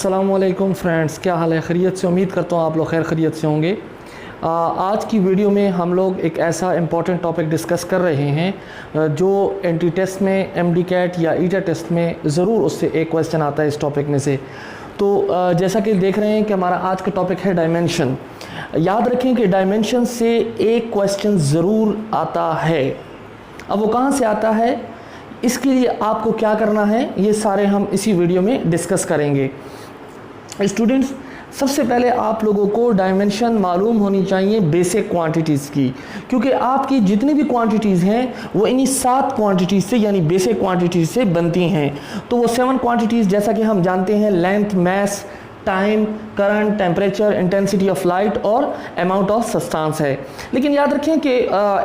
अस्सलामुअलैकुम फ्रेंड्स, क्या हाल है? खैरियत से? उम्मीद करता हूँ आप लोग खैर खैरियत से होंगे। आज की वीडियो में हम लोग एक ऐसा इम्पॉर्टेंट टॉपिक डिस्कस कर रहे हैं जो एंट्री टेस्ट में, एमडी कैट या ईटा टेस्ट में ज़रूर उससे एक क्वेश्चन आता है इस टॉपिक में से। तो जैसा कि देख रहे हैं कि हमारा आज का टॉपिक है डायमेंशन। याद रखें कि डायमेंशन से एक क्वेश्चन ज़रूर आता है। अब वो कहाँ से आता है, इसके लिए आपको क्या करना है, ये सारे हम इसी वीडियो में डिस्कस करेंगे। स्टूडेंट्स, सबसे पहले आप लोगों को डायमेंशन मालूम होनी चाहिए बेसिक क्वांटिटीज़ की, क्योंकि आपकी जितनी भी क्वांटिटीज़ हैं वो इन्हीं 7 क्वांटिटीज़ से यानी बेसिक क्वांटिटीज़ से बनती हैं। तो वो 7 क्वांटिटीज़ जैसा कि हम जानते हैं, length, mass, time, current, temperature, intensity of light और अमाउंट ऑफ सब्सटेंस है। लेकिन याद रखें कि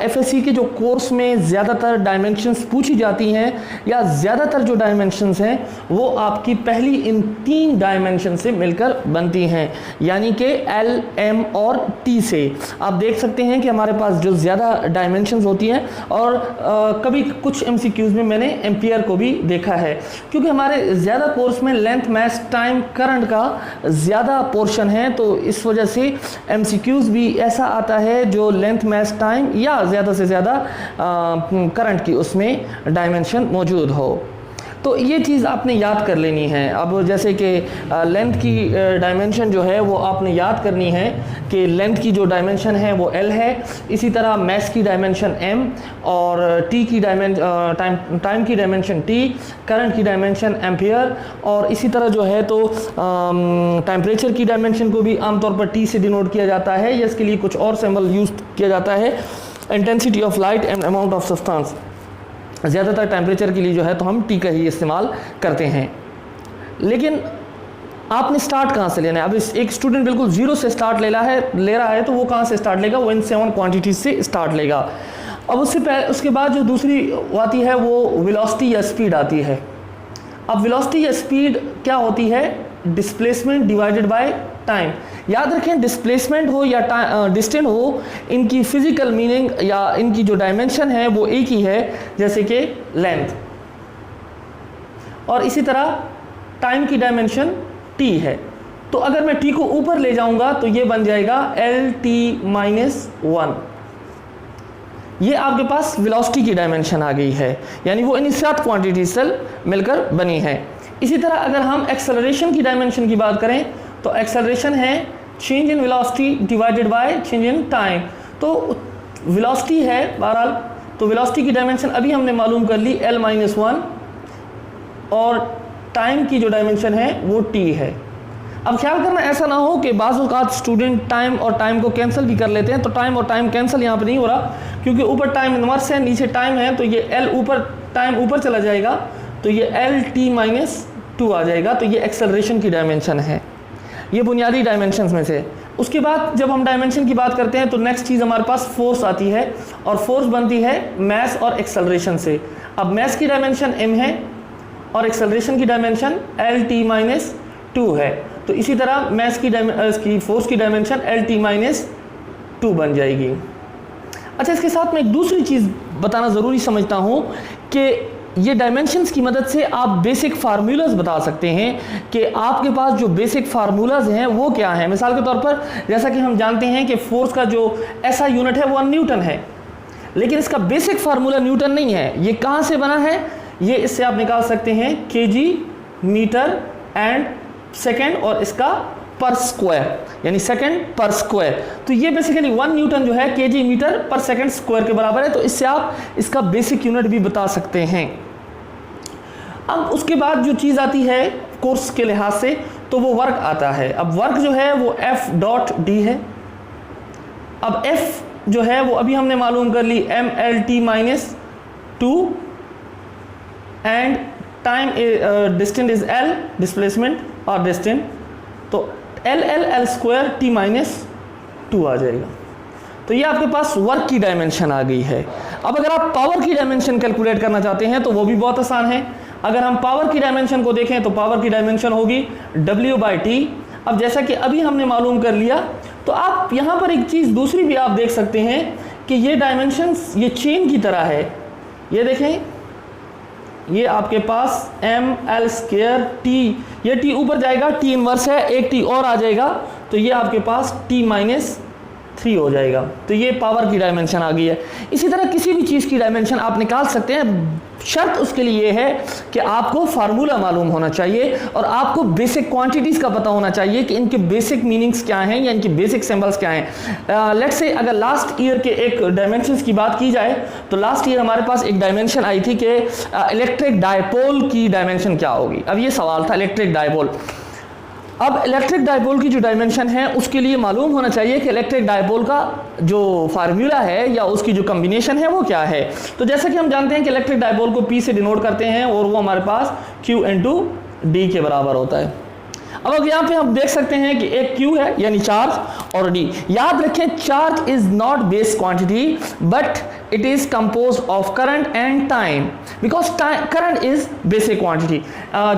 एफएससी के जो कोर्स में ज़्यादातर डायमेंशंस पूछी जाती हैं या ज़्यादातर जो डायमेंशंस हैं वो आपकी पहली इन 3 डायमेंशन से मिलकर बनती हैं, यानी कि एल, एम और टी से। आप देख सकते हैं कि हमारे पास जो ज़्यादा डायमेंशंस होती हैं, और कभी कुछ एमसीक्यूज़ में मैंने एम्पियर को भी देखा है, क्योंकि हमारे ज़्यादा कोर्स में लेंथ, मास, टाइम, करंट का ज़्यादा पोर्शन है। तो इस वजह से एमसीक्यूज़ भी ऐसा आता है जो लेंथ, मास, टाइम या ज़्यादा से ज़्यादा करंट की उसमें डायमेंशन मौजूद हो। तो ये चीज़ आपने याद कर लेनी है। अब जैसे कि लेंथ की डायमेंशन जो है वो आपने याद करनी है कि लेंथ की जो डायमेंशन है वो एल है। इसी तरह मास की डायमेंशन एम, और टी की टाइम की डायमेंशन टी, करंट की डायमेंशन एम्पियर, और इसी तरह जो है तो टेम्परेचर की डायमेंशन को भी आमतौर पर टी से डिनोट किया जाता है, या इसके लिए कुछ और सिंबल यूज़ किया जाता है, intensity of light and amount of substance. ज़्यादातर टेम्परेचर के लिए जो है तो हम टी का ही इस्तेमाल करते हैं। लेकिन आपने स्टार्ट कहाँ से लेना है? अब एक स्टूडेंट बिल्कुल ज़ीरो से स्टार्ट ले रहा है तो वो कहाँ से स्टार्ट लेगा? वो इन 7 क्वांटिटीज़ से स्टार्ट लेगा। अब उसके बाद जो दूसरी आती है वो वेलोसिटी या स्पीड आती है। अब वेलोसिटी या स्पीड क्या होती है? Displacement divided by time. याद रखें, डिस्प्लेसमेंट हो या डिस्टेंस हो, इनकी फिजिकल मीनिंग या इनकी जो डायमेंशन है वो एक ही है, जैसे कि लेंथ, और इसी तरह टाइम की डायमेंशन टी है। तो अगर मैं टी को ऊपर ले जाऊंगा तो ये बन जाएगा LT-1। ये आपके पास वेलोसिटी की डायमेंशन आ गई है, यानी वो इन 7 क्वांटिटी से मिलकर बनी है। इसी तरह अगर हम एक्सेलरेशन की डायमेंशन की बात करें तो एक्सेलरेशन है change in velocity divided by change in time. तो वेलोसिटी है बहरहाल, तो वेलोसिटी की डायमेंशन अभी हमने मालूम कर ली L-1, और टाइम की जो डायमेंशन है वो T है। अब ख्याल करना ऐसा ना हो कि बाज़ औक़ात स्टूडेंट टाइम और टाइम को कैंसिल भी कर लेते हैं। तो टाइम और टाइम कैंसिल यहाँ पर नहीं हो रहा, क्योंकि ऊपर टाइम इनवर्स है, नीचे टाइम है, तो ये L ऊपर, टाइम ऊपर चला जाएगा, तो ये LT-2 आ जाएगा। तो ये एक्सेलरेशन की डायमेंशन है, ये बुनियादी डायमेंशंस में से। उसके बाद जब हम डायमेंशन की बात करते हैं तो नेक्स्ट चीज़ हमारे पास फोर्स आती है, और फोर्स बनती है मास और एक्सेलरेशन से। अब मास की डायमेंशन m है और एक्सेलरेशन की डायमेंशन LT-2 है। तो इसी तरह मास की फोर्स की डायमेंशन LT-2 बन जाएगी। अच्छा, इसके साथ में एक दूसरी चीज़ बताना ज़रूरी समझता हूँ कि ये डायमेंशंस की मदद से आप बेसिक फार्मूलाज बता सकते हैं कि आपके पास जो बेसिक फार्मूलाज हैं वो क्या हैं। मिसाल के तौर पर जैसा कि हम जानते हैं कि फोर्स का जो ऐसा यूनिट है वो न्यूटन है, लेकिन इसका बेसिक फार्मूला न्यूटन नहीं है। ये कहाँ से बना है? ये इससे आप निकाल सकते हैं kg मीटर एंड सेकेंड, और इसका पर स्क्वायर, यानी सेकेंड पर स्क्वायर। तो ये बेसिकली 1 न्यूटन जो है kg मीटर पर सेकेंड स्क्वायर के बराबर है। तो इससे आप इसका बेसिक यूनिट भी बता सकते हैं। अब उसके बाद जो चीज़ आती है कोर्स के लिहाज से, तो वो वर्क आता है। अब वर्क जो है वो F.D है। अब F जो है वो अभी हमने मालूम कर ली MLT-2, and time distance is L, displacement और डिस्टेंस, तो L2T-2 आ जाएगा। तो ये आपके पास वर्क की डायमेंशन आ गई है। अब अगर आप पावर की डायमेंशन कैलकुलेट करना चाहते हैं तो वो भी बहुत आसान है। अगर हम पावर की डायमेंशन को देखें तो पावर की डायमेंशन होगी W/T। अब जैसा कि अभी हमने मालूम कर लिया, तो आप यहाँ पर एक चीज़ दूसरी भी आप देख सकते हैं कि ये डायमेंशंस ये चेन की तरह है। ये देखें, ये आपके पास ml² t, ये t ऊपर जाएगा, t इनवर्स है, एक t और आ जाएगा, तो ये आपके पास t-3 हो जाएगा। तो ये पावर की डायमेंशन आ गई है। इसी तरह किसी भी चीज़ की डायमेंशन आप निकाल सकते हैं, शर्त उसके लिए ये है कि आपको फार्मूला मालूम होना चाहिए और आपको बेसिक क्वांटिटीज़ का पता होना चाहिए कि इनके बेसिक मीनिंग्स क्या हैं या इनके बेसिक सिंबल्स क्या हैं। लेट्स से अगर लास्ट ईयर के एक डायमेंशंस की बात की जाए तो लास्ट ईयर हमारे पास एक डायमेंशन आई थी कि इलेक्ट्रिक डायपोल की डायमेंशन क्या होगी। अब ये सवाल था इलेक्ट्रिक डायपोल। अब इलेक्ट्रिक डायपोल की जो डायमेंशन है उसके लिए मालूम होना चाहिए कि इलेक्ट्रिक डायपोल का जो फार्मूला है या उसकी जो कॉम्बिनेशन है वो क्या है। तो जैसा कि हम जानते हैं कि इलेक्ट्रिक डायपोल को P से डिनोट करते हैं और वो हमारे पास Q × D के बराबर होता है। अब अगर यहाँ पे हम देख सकते हैं कि एक Q है यानी चार्ज और D। याद रखें charge is not base quantity but it is composed of current and time, because current is basic quantity.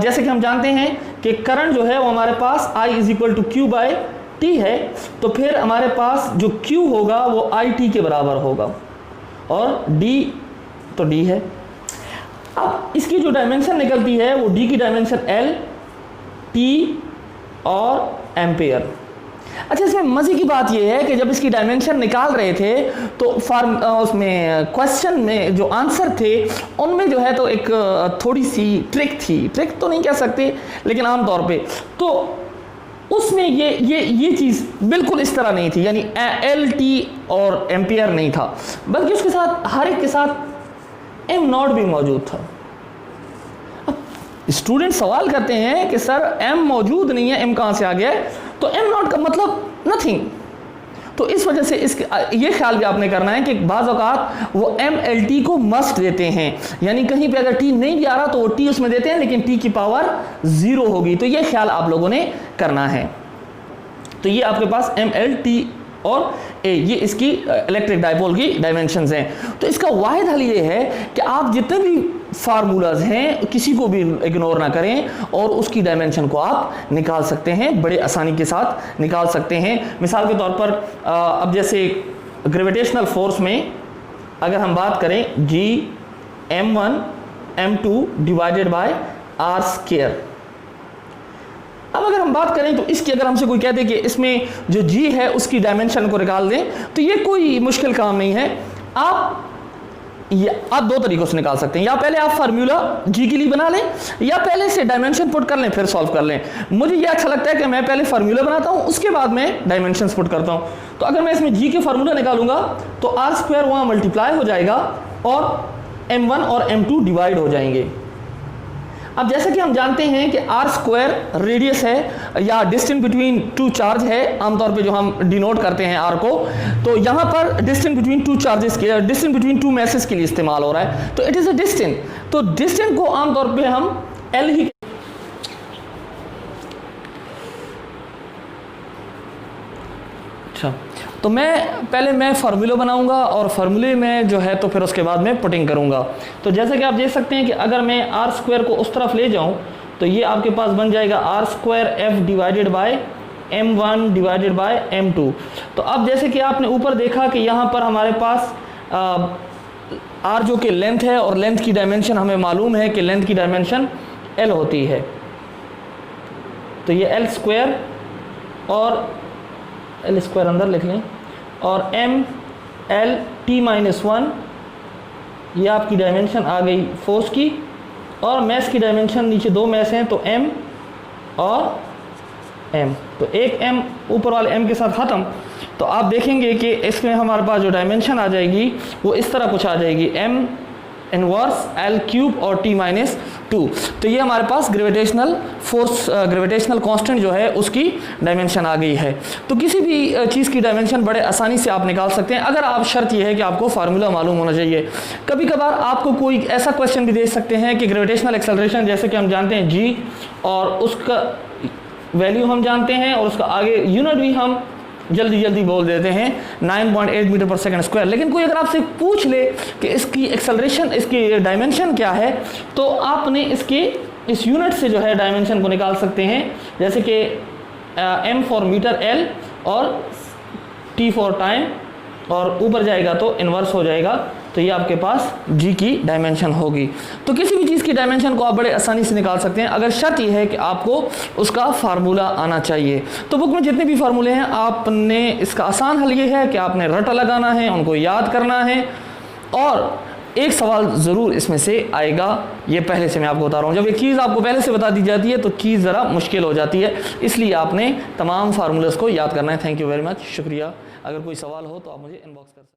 जैसे कि हम जानते हैं कि करंट जो है वो हमारे पास I = Q/T है, तो फिर हमारे पास जो Q होगा वो IT के बराबर होगा और D तो D है। अब इसकी जो डायमेंशन निकलती है वो D की डायमेंशन L, T और एम्पेयर। अच्छा, इसमें मज़े की बात यह है कि जब इसकी डायमेंशन निकाल रहे थे तो उसमें क्वेश्चन में जो आंसर थे उनमें जो है तो एक थोड़ी सी ट्रिक थी, ट्रिक तो नहीं कह सकते लेकिन आमतौर पे तो उसमें ये चीज़ बिल्कुल इस तरह नहीं थी, यानी L, T और एम्पेयर नहीं था, बल्कि उसके साथ हर एक के साथ m0 भी मौजूद था। स्टूडेंट सवाल करते हैं कि सर m मौजूद नहीं है, m कहाँ से आ गया है? तो m0 का मतलब नथिंग। तो इस वजह से ये ख्याल भी आपने करना है कि बाज़ औक़ात वो MLT को मस्ट देते हैं, यानी कहीं पे अगर t नहीं भी आ रहा तो वो t उसमें देते हैं लेकिन t की पावर 0 होगी। तो ये ख्याल आप लोगों ने करना है। तो ये आपके पास MLT और A, ये इसकी इलेक्ट्रिक डायपोल की डायमेंशंस हैं। तो इसका वाहिद हल ये है कि आप जितने भी फार्मूलाज हैं किसी को भी इग्नोर ना करें और उसकी डायमेंशन को आप निकाल सकते हैं, बड़े आसानी के साथ निकाल सकते हैं। मिसाल के तौर पर अब जैसे ग्रेविटेशनल फोर्स में अगर हम बात करें G m1 m2 divided by r²। अब अगर हम बात करें तो इसकी अगर हमसे कोई कह दे कि इसमें जो G है उसकी डायमेंशन को निकाल दें तो ये कोई मुश्किल काम नहीं है। आप दो तरीकों से निकाल सकते हैं, या पहले आप फार्मूला G के लिए बना लें या पहले से डायमेंशन पुट कर लें फिर सॉल्व कर लें। मुझे ये अच्छा लगता है कि मैं पहले फार्मूला बनाता हूँ उसके बाद मैं डायमेंशंस पुट करता हूँ। तो अगर मैं इसमें G के फार्मूला निकालूंगा तो r² वहाँ मल्टीप्लाई हो जाएगा और m1 और m2 डिवाइड हो जाएंगे। अब जैसे कि हम जानते हैं कि r² रेडियस है या डिस्टेंस बिटवीन टू चार्ज है, आमतौर पे जो हम डिनोट करते हैं r को, तो यहाँ पर डिस्टेंस बिटवीन टू चार्जेस के, डिस्टेंस बिटवीन टू मैसेज के लिए इस्तेमाल हो रहा है। तो इट इज़ अ डिस्टेंस, तो डिस्टेंस को आमतौर पे हम L ही। अच्छा, तो मैं फार्मूला बनाऊंगा और फार्मूले में जो है तो फिर उसके बाद मैं पुटिंग करूंगा। तो जैसे कि आप देख सकते हैं कि अगर मैं r² को उस तरफ ले जाऊं तो ये आपके पास बन जाएगा r² f divided by m1 divided by m2। तो अब जैसे कि आपने ऊपर देखा कि यहाँ पर हमारे पास r जो कि लेंथ है और लेंथ की डायमेंशन हमें मालूम है कि लेंथ की डायमेंशन l होती है, तो ये l² और l² अंदर लिख लें और MLT-1 ये आपकी डायमेंशन आ गई फोर्स की, और मैस की डायमेंशन नीचे दो मैस हैं तो M और M, तो एक M ऊपर वाले M के साथ ख़त्म। तो आप देखेंगे कि इसमें हमारे पास जो डायमेंशन आ जाएगी वो इस तरह कुछ आ जाएगी M इनवर्स L³ और T-2। तो ये हमारे पास ग्रेविटेशनल फोर्स, ग्रेविटेशनल कांस्टेंट जो है उसकी डायमेंशन आ गई है। तो किसी भी चीज़ की डायमेंशन बड़े आसानी से आप निकाल सकते हैं, अगर आप शर्त ये है कि आपको फार्मूला मालूम होना चाहिए। कभी कभार आपको कोई ऐसा क्वेश्चन भी दे सकते हैं कि ग्रेविटेशनल एक्सेलरेशन जैसे कि हम जानते हैं G और उसका वैल्यू हम जानते हैं और उसका आगे यूनिट भी हम जल्दी बोल देते हैं 9.8 मीटर पर सेकंड स्क्वायर, लेकिन कोई अगर आपसे पूछ ले कि इसकी एक्सेलरेशन, इसकी डायमेंशन क्या है, तो आपने इसके इस यूनिट से जो है डायमेंशन को निकाल सकते हैं। जैसे कि m फॉर मीटर L और t फॉर टाइम, और ऊपर जाएगा तो इन्वर्स हो जाएगा। तो तो ये आपके पास जी की डायमेंशन होगी। तो किसी भी चीज़ की डायमेंशन को आप बड़े आसानी से निकाल सकते हैं, अगर शर्त यह है कि आपको उसका फार्मूला आना चाहिए। तो बुक में जितने भी फार्मूले हैं, आपने इसका आसान हल ये है कि आपने रटा लगाना है, उनको याद करना है, और एक सवाल ज़रूर इसमें से आएगा। ये पहले से मैं आपको बता रहा हूँ, जब एक चीज़ आपको पहले से बता दी जाती है तो चीज़ ज़रा मुश्किल हो जाती है, इसलिए आपने तमाम फार्मूलाज को याद करना है। थैंक यू वेरी मच, शुक्रिया। अगर कोई सवाल हो तो आप मुझे इनबॉक्स कर सकते हैं।